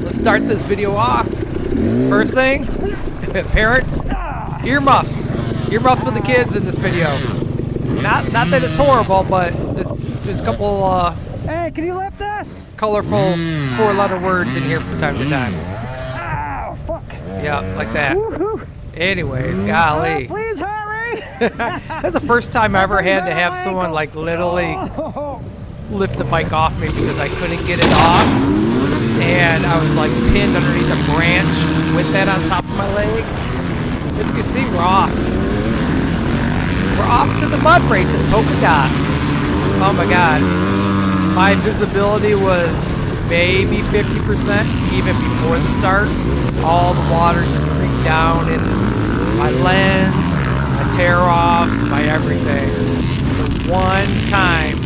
let's start this video off. First thing, parents, earmuffs. Earmuffs for the kids in this video. Not that it's horrible, but there's a couple Hey, can you lift this? colorful 4-letter words in here from time to time. Ow, fuck. Yeah, like that. Woo-hoo. Anyways, golly. Please hurry. That's the first time I ever had to have someone like literally lift the bike off me because I couldn't get it off. And I was like pinned underneath a branch with that on top of my leg. As you can see, we're off. We're off to the mud race at Polka Dots. Oh my God. My visibility was maybe 50% even before the start. All the water just creeped down in my lens, my tear-offs, my everything. The one time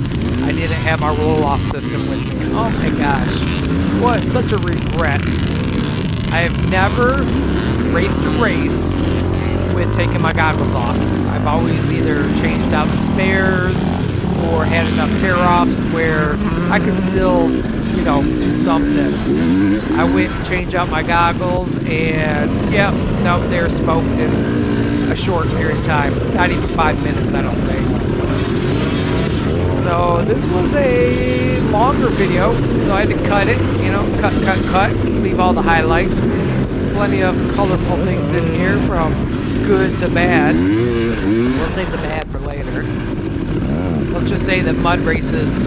I didn't have my roll-off system with me. Oh my gosh. What such a regret. I have never raced a race with taking my goggles off. I've always either changed out the spares or had enough tear-offs where I could still, you know, do something. I went and changed out my goggles and, yeah, no, they're smoked in a short period of time. Not even 5 minutes, I don't think. So this was a longer video, so I had to cut it, you know, cut, leave all the highlights. Plenty of colorful things in here from good to bad. We'll save the bad for later. Let's just say that mud races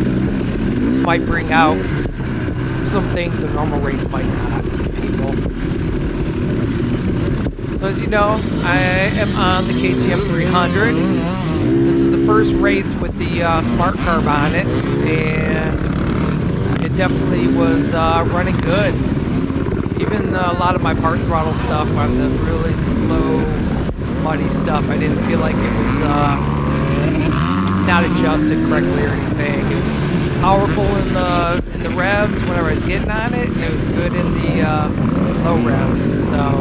might bring out some things a normal race might not, people. So as you know, I am on the KTM 300. This is the first race with the smart carb on it, and it definitely was running good. Even a lot of my part throttle stuff on the really slow, muddy stuff, I didn't feel like it was not adjusted correctly or anything. It was powerful in the revs whenever I was getting on it, and it was good in the low revs. So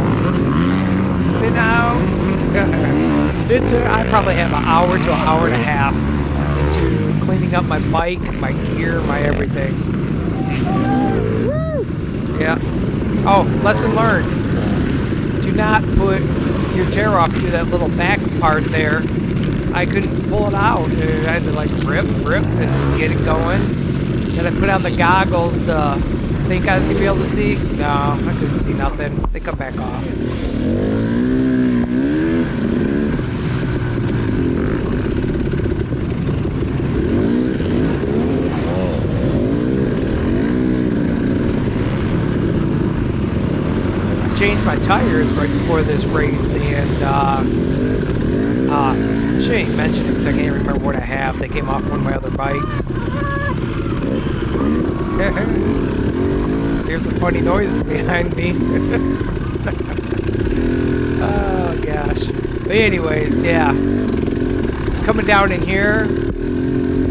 spin out. I probably have an hour to an hour and a half into cleaning up my bike, my gear, my everything. Yeah. Oh, lesson learned. Do not put your tear off through that little back part there. I couldn't pull it out. I had to like rip and get it going. Then I put on the goggles to think I was gonna be able to see. No, I couldn't see nothing. They come back off. Changed my tires right before this race, and shouldn't mention it because I can't remember what I have. They came off one of my other bikes. Here's some funny noises behind me. Oh gosh. But anyways, yeah. Coming down in here,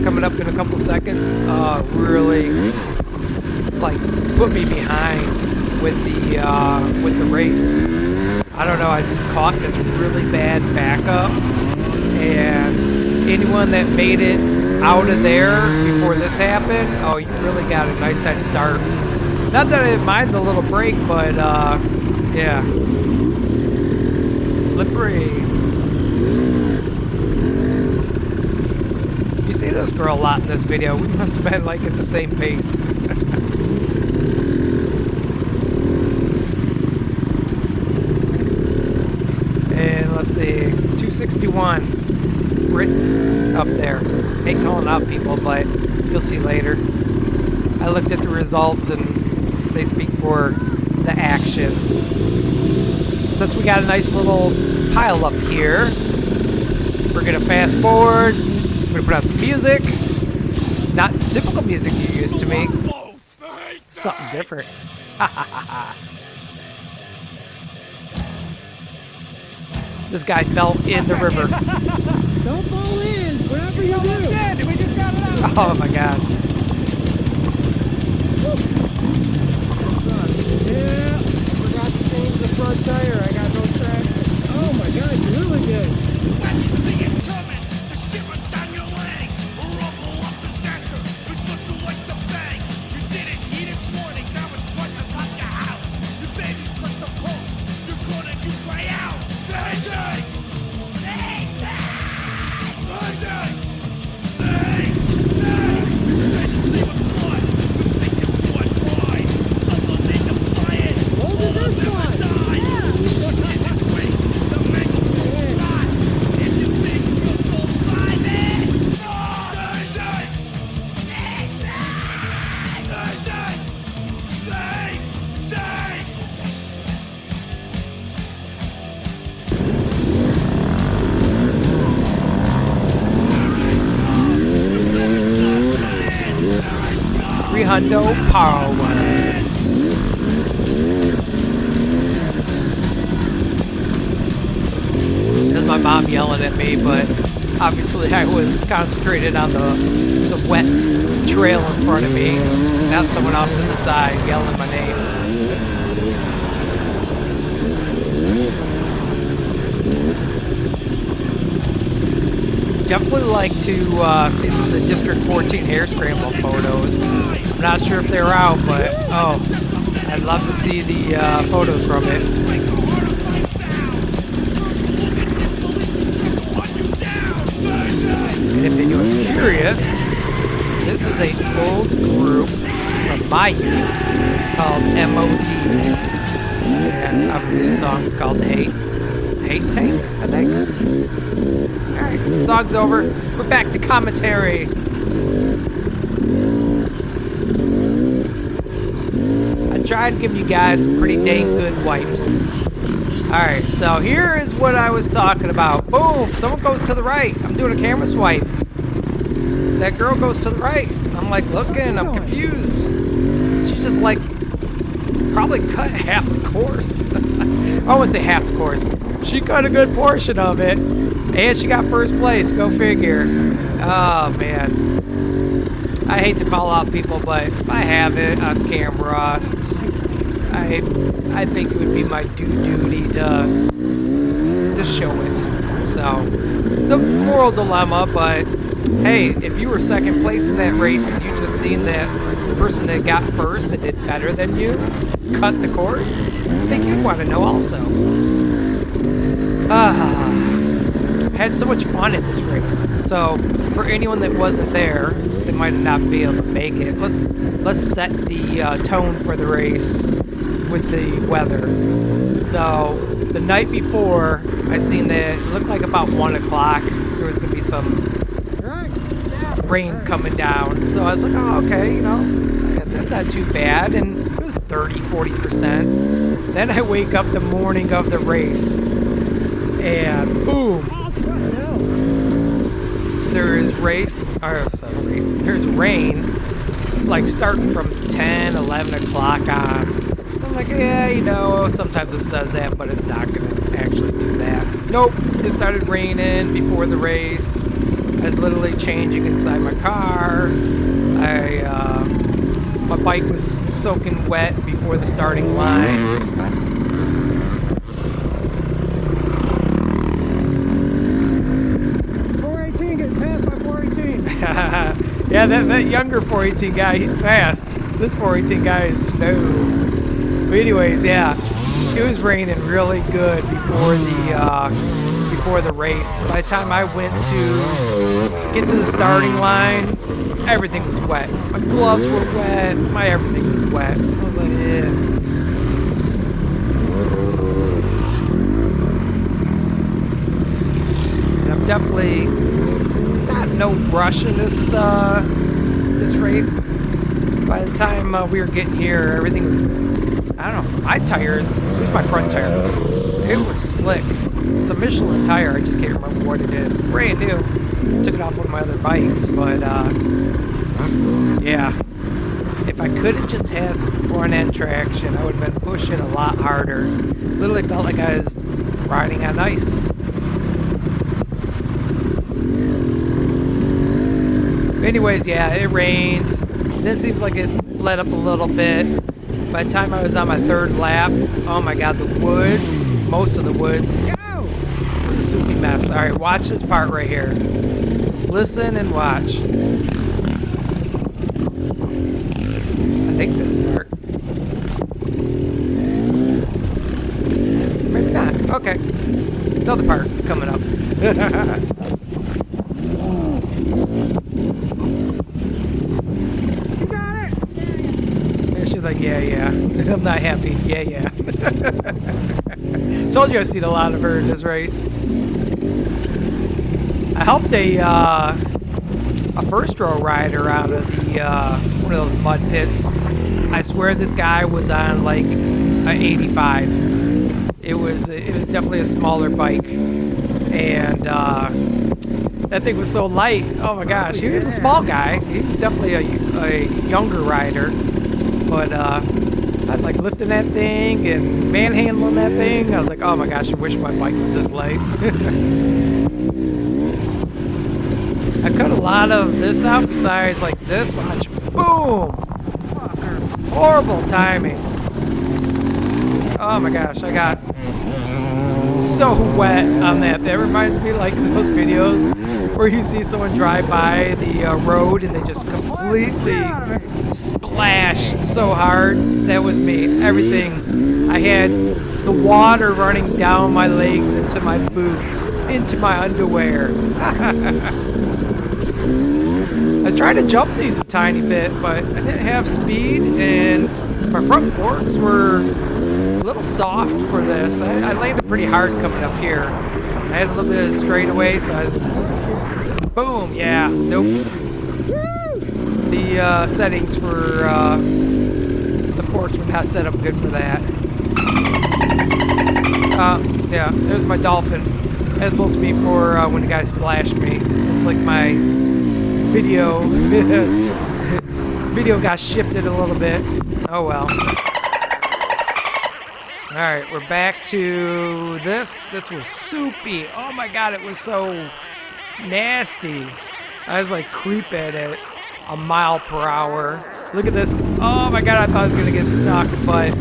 coming up in a couple seconds, really like put me behind with the race. I don't know, I just caught this really bad backup, and anyone that made it out of there before this happened, oh, you really got a nice head start. Not that I didn't mind the little break, but yeah, slippery. You see this girl a lot in this video. We must have been like at the same pace. Let's see, 261 written up there. Ain't calling out people, but you'll see later. I looked at the results and they speak for the actions. Since we got a nice little pile up here, we're gonna fast forward. We're gonna put on some music. Not typical music you used to me. Something different. This guy fell in the river. Don't fall in, whatever you do. Dead. We just got it out. Oh my God. Yeah, forgot to change the front tire. I got no traction. Oh my God, you're really good. When you see it coming, the shiver down your leg. Rumble of disaster, it's what you like to bang. You didn't heed its warning, now it's putting the vodka out. hundo power. There's my mom yelling at me, but obviously I was concentrated on the wet trail in front of me, not someone off to the side yelling my name. Definitely like to see some of the District 14 hair scramble photos. I'm not sure if they're out, but oh, I'd love to see the photos from it. And if anyone was curious, this is an old group from my youth called MOD. And obviously the song is called Hate Tank, I think. Alright, song's over. We're back to commentary. I tried to give you guys some pretty dang good wipes. Alright, so here is what I was talking about. Boom! Someone goes to the right. I'm doing a camera swipe. That girl goes to the right. I'm like looking, I'm confused. She's just like probably cut half the course. I won't say half the course. She cut a good portion of it. And she got first place. Go figure. Oh, man. I hate to call out people, but if I have it on camera, I think it would be my duty to show it. So, it's a moral dilemma, but hey, if you were second place in that race and you just seen that the person that got first that did better than you cut the course, I think you'd want to know also. Had so much fun at this race. So for anyone that wasn't there, that might not be able to make it, let's set the tone for the race with the weather. So the night before, I seen that it looked like about 1 o'clock there was gonna be some rain coming down. So I was like, oh, okay, you know, that's not too bad. And it was 30-40%. Then I wake up the morning of the race, and boom. There's rain, like starting from 10, 11 o'clock on. I'm like, yeah, you know, sometimes it says that, but it's not going to actually do that. Nope, it started raining before the race. I was literally changing inside my car. My bike was soaking wet before the starting line. 418 getting passed by 418. Yeah, that younger 418 guy, he's fast. This 418 guy is slow. But anyways, yeah, it was raining really good before the race. By the time I went to get to the starting line, everything was wet. My gloves were wet. My everything was wet. I was like, yeah. And I'm definitely not no rush in this race. By the time we were getting here, everything was, I don't know, for my tires, at least my front tire, it was slick. It's a Michelin tire, I just can't remember what it is. Brand new. Took it off one of my other bikes, but yeah. If I could have just had some front end traction, I would have been pushing a lot harder. Literally felt like I was riding on ice. Anyways, yeah, it rained. Then it seems like it let up a little bit. By the time I was on my third lap, oh my god, the woods, most of the woods, was a soupy mess. Alright, watch this part right here. Listen and watch. I think this part. Maybe not. Okay. Another part coming up. Like, yeah. I'm not happy. Yeah. Told you I've seen a lot of her in this race. I helped a first row rider out of the one of those mud pits. I swear this guy was on like an 85. It was definitely a smaller bike, and That thing was so light. Oh my gosh, he was a small guy. He was definitely a younger rider. But I was like lifting that thing and manhandling that thing. I was like, oh my gosh, I wish my bike was this light. I cut a lot of this out besides like this. Watch. Boom! Horrible timing. Oh my gosh, I got so wet on that. That reminds me like those videos where you see someone drive by the road and they just completely splash so hard. That was me. Everything. I had the water running down my legs into my boots, into my underwear. I was trying to jump these a tiny bit, but I didn't have speed, and my front forks were a little soft for this. I landed pretty hard coming up here. I had a little bit of straightaway, so I was... Boom! Yeah, nope. The settings for the forks were not set up good for that. Yeah, there's my dolphin. That's supposed to be for when the guy splashed me. It's like my video got shifted a little bit. Oh well. Alright, we're back to this. This was soupy. Oh my god, it was so nasty. I was like creeping at a mile per hour. Look at this. Oh my god, I thought I was gonna get stuck, but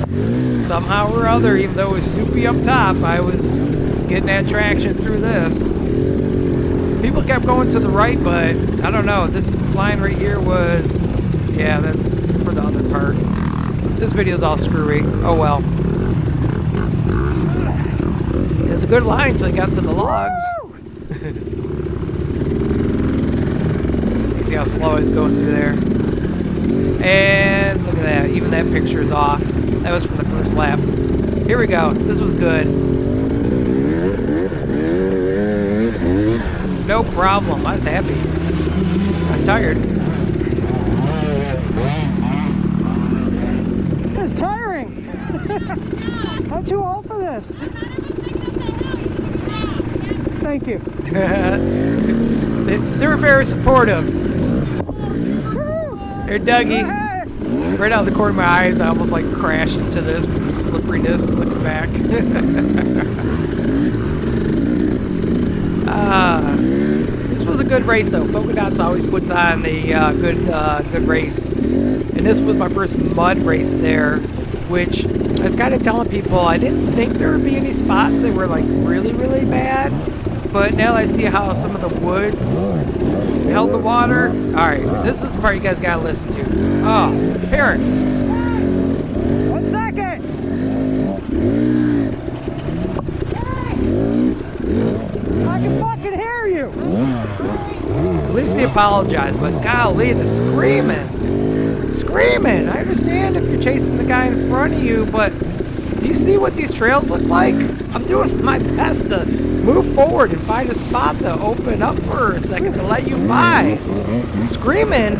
somehow or other, even though it was soupy up top, I was getting that traction through this. People kept going to the right, but I don't know. This line right here was, yeah, that's for the other part. This video's all screwy. Oh well. It was a good line until it got to the logs. You see how slow I was going through there? And look at that. Even that picture is off. That was from the first lap. Here we go. This was good. No problem. I was happy. I was tired. It's tiring. I'm too old for this. Thank you. They were very supportive. Here, Dougie. Right out of the corner of my eyes, I almost like crashed into this from the slipperiness looking back. This was a good race though. Polka Dots always puts on a good race. And this was my first mud race there, which I was kind of telling people I didn't think there would be any spots that were like really, really bad. But now I see how some of the woods held the water. Alright, this is the part you guys gotta listen to. Oh, parents. 1 second. I can fucking hear you. At least they apologized, but golly, the screaming. Screaming. I understand if you're chasing the guy in front of you, but do you see what these trails look like? I'm doing my best to move forward and find a spot to open up for a second to let you by. Screaming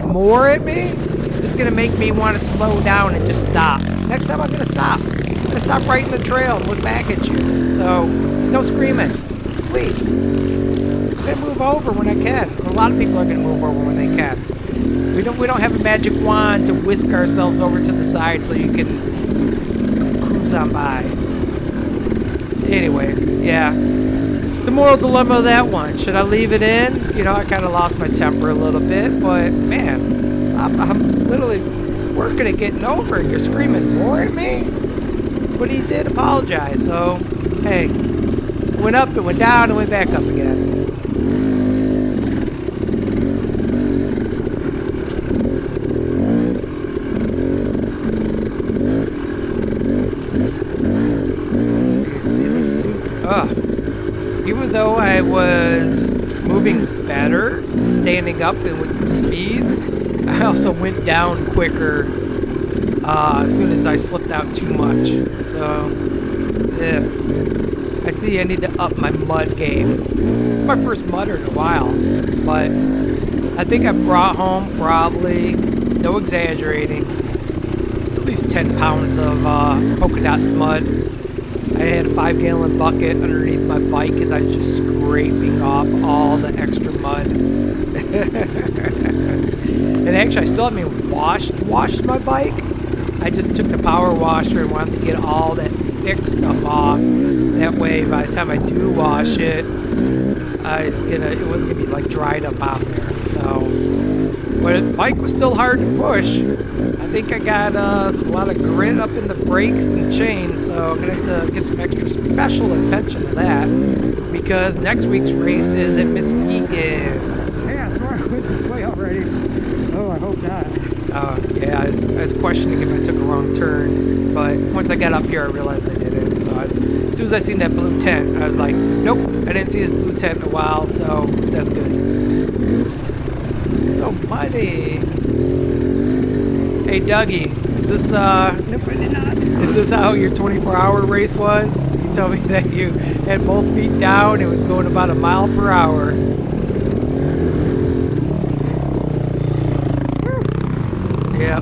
more at me is going to make me want to slow down and just stop. Next time I'm going to stop. I'm going to stop right in the trail and look back at you. So, no screaming. Please. I'm going to move over when I can. A lot of people are going to move over when they can. We don't have a magic wand to whisk ourselves over to the side so you can cruise on by. Anyways, yeah. The moral dilemma of that one, should I leave it in? You know, I kind of lost my temper a little bit, but man, I'm literally working at getting over it. You're screaming more at me? But he did apologize, so hey, it went up, it went down, it went back up again. Even though I was moving better, standing up and with some speed, I also went down quicker as soon as I slipped out too much. So, yeah. I see I need to up my mud game. It's my first mudder in a while, but I think I brought home probably, no exaggerating, at least 10 pounds of Polka Dots mud. I I had a 5-gallon bucket underneath my bike as I was just scraping off all the extra mud. And actually, I still haven't even washed my bike. I just took the power washer and wanted to get all that thick stuff off. That way, by the time I do wash it, it wasn't gonna be like dried up on there. So, but the bike was still hard to push. I think I got a lot of grit up in the brakes and chain, so I'm gonna have to give some extra special attention to that because next week's race is at Muskegon. Hey, I swear I went this way already. Oh, I hope not. Yeah, I was questioning if I took a wrong turn, but once I got up here, I realized I didn't. So as soon as I seen that blue tent, I was like, nope, I didn't see this blue tent in a while, so that's good. So muddy. Hey, Dougie, is this Nope, I did not. is this how your 24-hour race was? You told me that you had both feet down. It was going about a mile per hour. Yeah,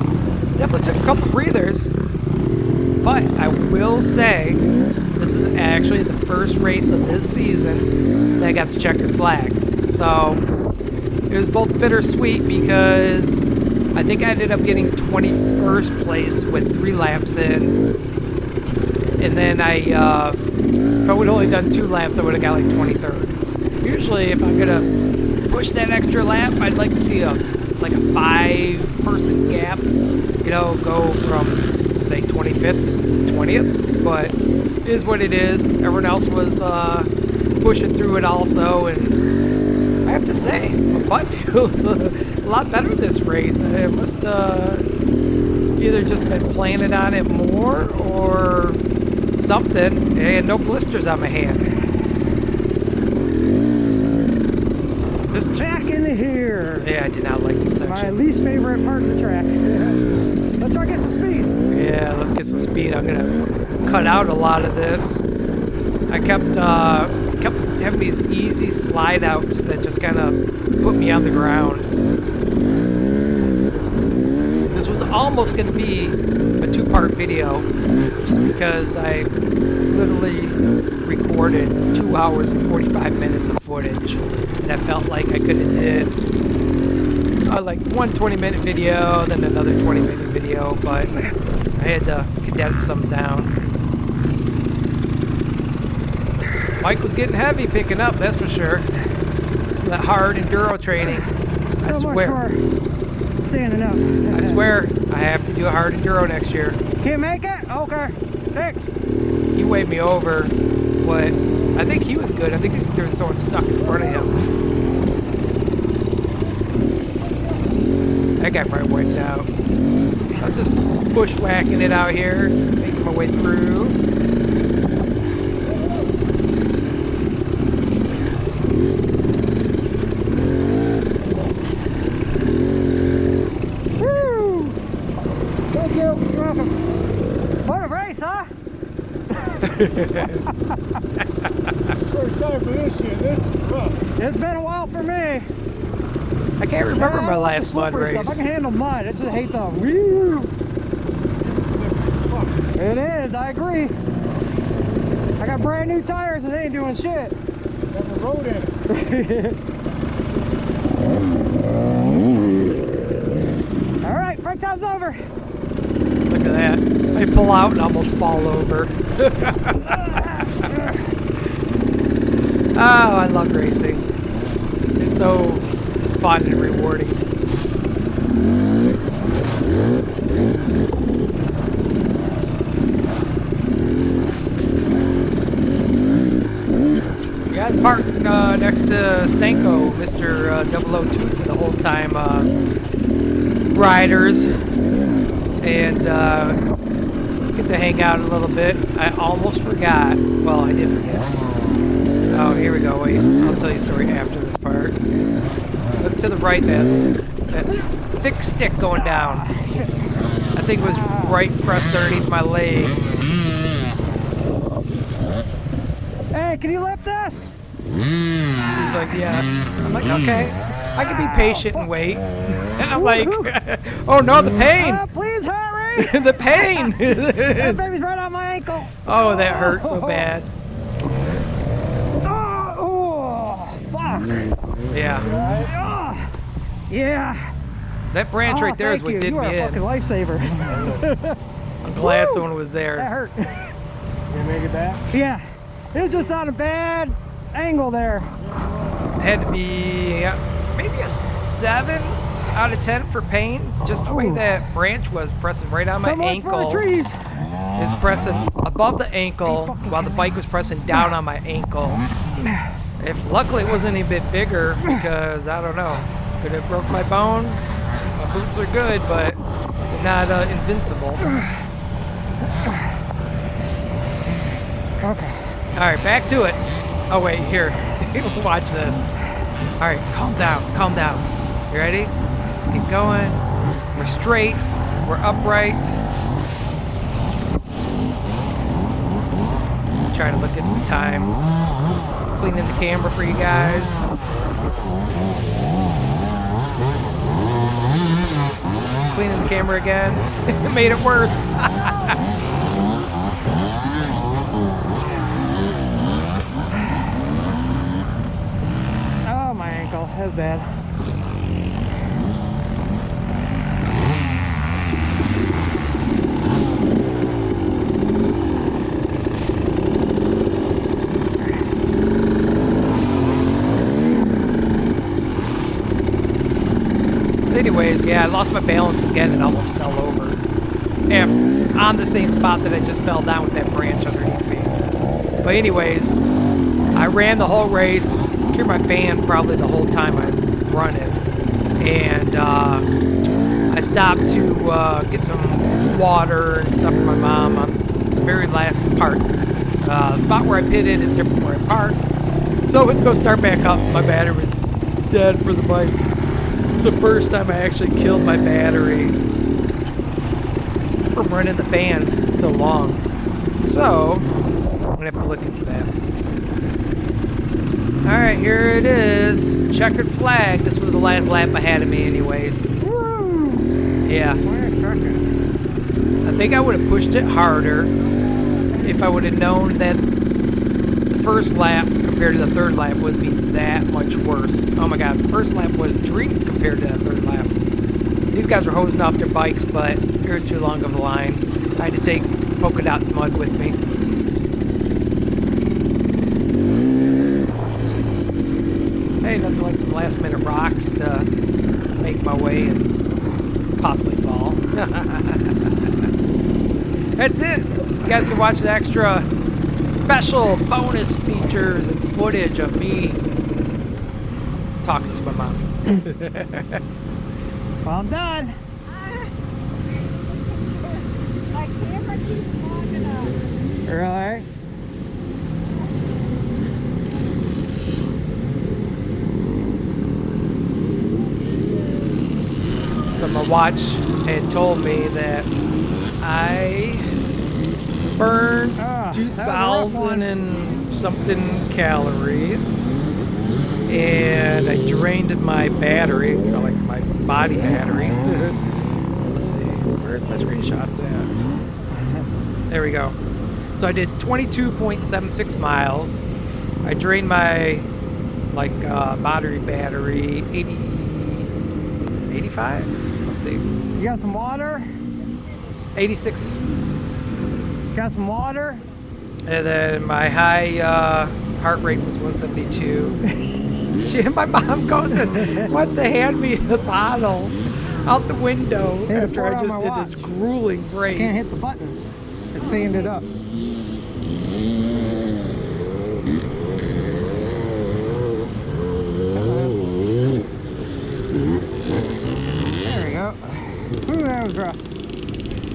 definitely took a couple breathers, but I will say this is actually the first race of this season that I got the checkered flag. So it was both bittersweet because I think I ended up getting 21st place with 3 laps in, and then if I would have only done 2 laps, I would have got like 23rd. Usually, if I'm gonna push that extra lap, I'd like to see like a 5-person gap, go from, say, 25th to 20th, but it is what it is. Everyone else was pushing through it also, and I have to say, my butt feels a lot better this race. I must either just been planning on it more or something, and no blisters on my hand. Back into here. Yeah, I did not like this section. My least favorite part of the track. Let's try to get some speed. Yeah, let's get some speed. I'm gonna cut out a lot of this. I kept having these easy slide outs that just kind of put me on the ground. This was almost gonna be a 2-part video, just because I literally recorded 2 hours and 45 minutes of footage, and I felt like I could have did like one 20-minute video, then another 20-minute video, but I had to condense some down. Mike was getting heavy picking up, that's for sure. Some of that hard enduro training. I swear. Standing up. I swear I have to do a hard enduro next year. Can't make it? Okay. Thanks. He waved me over, but I think he was good. I think there was someone stuck in front of him. That guy probably wiped out. I'm just bushwhacking it out here, making my way through. Woo! Thank you. You're welcome. What a race, huh? First time for this shit. This is rough. It's been a while for me. I can't remember Yeah, my I like last the mud slippery race. stuff. I can handle mud. I just hate the woo. Fuck. It is. I agree. I got brand new tires and they ain't doing shit. Got the road in it. All right, break time's over. Look at that. I pull out and almost fall over. Oh, I love racing. It's so fun and rewarding. You guys parked next to Stanko, Mr. 002 for the whole time riders, and get to hang out a little bit. I almost forgot. Well, I did forget. Oh, here we go. Wait, I'll tell you a story after this part. Look to the right, that's thick stick going down. I think it was right pressed underneath my leg. Hey, can you lift this? He's like, yes. I'm like, okay. I can be patient and wait. And I'm like, oh no, the pain! Please hurry! The pain! That baby's right on my ankle. Oh, that hurt so bad. Oh, fuck. Yeah. Yeah. That branch right there is what you. did You are me a fucking in. lifesaver. I'm glad someone was That there. hurt. You make it back? Yeah. It was just on a bad angle there. Had to be maybe a 7 out of 10 for pain. Just the way that branch was pressing right on my So much for ankle. the trees. Is pressing above the ankle while the bike was pressing down on my ankle. If luckily it wasn't any bit bigger, because I don't know, could have broke my bone. My boots are good, but not invincible. Okay. All right, back to it. Oh wait, here, watch this. All right, calm down, calm down. You ready? Let's keep going. We're straight. We're upright. Trying to look at the time. Cleaning the camera for you guys. Cleaning the camera again. It made it worse. Oh, my ankle. That's bad. Anyways, yeah, I lost my balance again and almost fell over. On the same spot that I just fell down with that branch underneath me. But anyways, I ran the whole race, cured my fan probably the whole time I was running. And I stopped to get some water and stuff for my mom on the very last part. The spot where I pitted is different where I parked. So I went to go start back up. My battery was dead for the bike. It's the first time I actually killed my battery from running the fan so long. So, I'm gonna have to look into that. Alright, here it is. Checkered flag. This was the last lap I had of me anyways. Yeah. I think I would have pushed it harder if I would have known that the first lap compared to the third lap would be that much worse. Oh my god, the first lap was dreams compared to that third lap. These guys were hosing off their bikes, but it was too long of a line. I had to take polka dots mud with me. Hey, nothing like some last minute rocks to make my way and possibly fall. That's it. You guys can watch the extra special bonus features and footage of me talking to my mom. Well, I'm done. My camera keeps fogging up. Really? So my watch had told me that I burned that was a rough 2,000 one. and something calories, and I drained my battery, like my body battery. Let's see, where's my screenshots at? There we go. So I did 22.76 miles. I drained my battery 85. Let's see, You got some water? 86. Got some water? And then my high heart rate was 172. Shit, my mom goes and wants to hand me the bottle out the window Hey, after pour it I on just my did this watch. grueling Can't hit race. the button. It's sanded up. There we go. Ooh, that was rough. I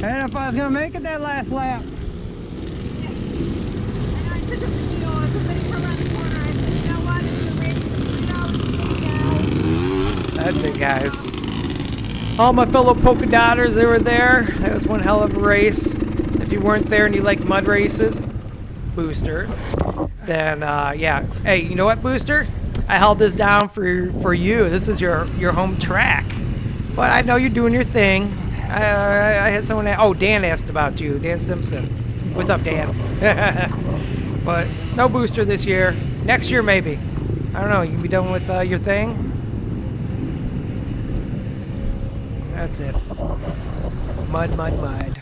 didn't know if I was gonna make it that last lap. And I took a video of somebody come around the corner. I said, you know what? It's a race. That's it, guys. All my fellow polka dotters, they were there. That was one hell of a race. If you weren't there and you like mud races, Booster, then yeah. Hey, you know what, Booster? I held this down for you. This is your home track. But I know you're doing your thing. I had someone. Dan asked about you, Dan Simpson. What's up, Dan? But no booster this year. Next year, maybe. I don't know. You can be done with your thing. That's it. Mud, mud, mud.